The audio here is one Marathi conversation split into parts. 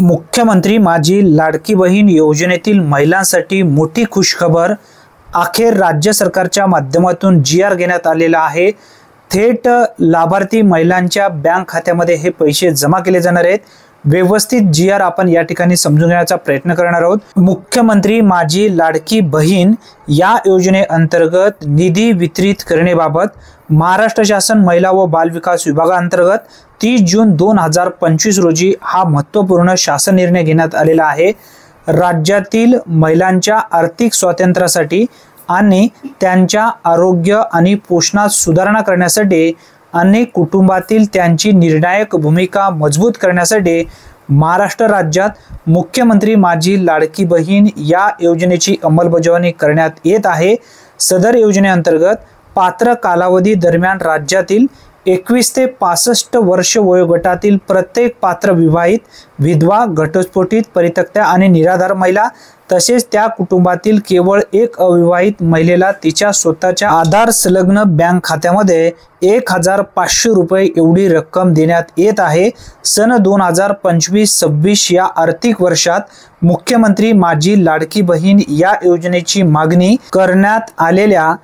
मुख्यमंत्री माझी लाडकी बहीण योजनेतील महिलांसाठी मोठी खुशखबर। अखेर राज्य सरकारच्या माध्यमातून जी.आर. घेण्यात आलेला आहे। थेट लाभार्थी महिलांच्या बँक खात्यामध्ये हे पैसे जमा केले जाणार आहेत। व्यवस्थित जी.आर. आपण या ठिकाणी समजून घेण्याचा प्रयत्न करणार आहोत। मुख्यमंत्री माझी लाडकी बहीण या योजनेअंतर्गत निधी वितरित करण्याबाबत महाराष्ट्र शासन महिला व बाल विकास विभागाअंतर्गत 30 जून 2025 रोजी हा महत्त्वपूर्ण शासन निर्णय घेण्यात आलेला आहे। राज्यातील महिलांच्या आर्थिक स्वातंत्र्यासाठी आणि त्यांच्या आरोग्य आणि पोषणात सुधारणा करण्यासाठी आणि कुटुंबातील त्यांची निर्णायक भूमिका मजबूत करण्यासाठी महाराष्ट्र राज्यात मुख्यमंत्री माझी लाडकी बहीण या योजनेची अंमलबजावणी करण्यात येत आहे। सदर योजनेअंतर्गत पात्र कालावधी दरम्यान राज्यातील 21 ते 65 वर्ष वयोगटातील प्रत्येक पात्र विवाहित, विधवा, घटस्फोटित, परित्यक्त्या आणि निराधार महिला तसेच त्या कुटुंबातील केवळ एक अविवाहित महिलेला तिच्या स्वतःच्या आधार संलग्न बँक खात्यामध्ये 1500 रुपये एवढी रक्कम देण्यात येत आहे। सन 2025-26 या आर्थिक वर्षात मुख्यमंत्री माझी लाडकी बहीण या योजनेची मागणी करण्यात आलेल्या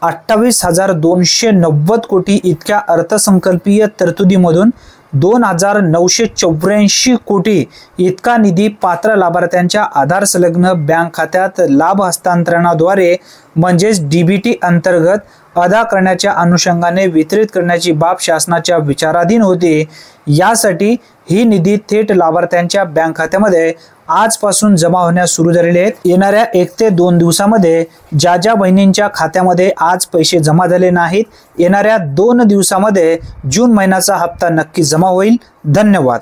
28,290 कोटी इतक्या अर्थसंकल्पीय तरतुदीमधून 2,984 कोटी इतका निधी पात्र लाभार्थ्यांच्या आधार संलग्न बँक खात्यात लाभ हस्तांतरणाद्वारे म्हणजेच डीबीटी अंतर्गत अदा करण्याच्या अनुषंगाने वितरित करण्याची बाब शासनाच्या विचाराधीन होती। यासाठी ही निधी थेट लाभार्थ्यांच्या बँक खात्यामध्ये आजपासून जमा होण्यास सुरू झालेले आहेत। येणाऱ्या 1 ते 2 दिवसामध्ये ज्या ज्या बहिणींच्या खात्यामध्ये आज पैसे जमा झाले नाहीत, येणाऱ्या 2 दिवसामध्ये जून महिन्याचा हप्ता नक्की जमा होईल। धन्यवाद।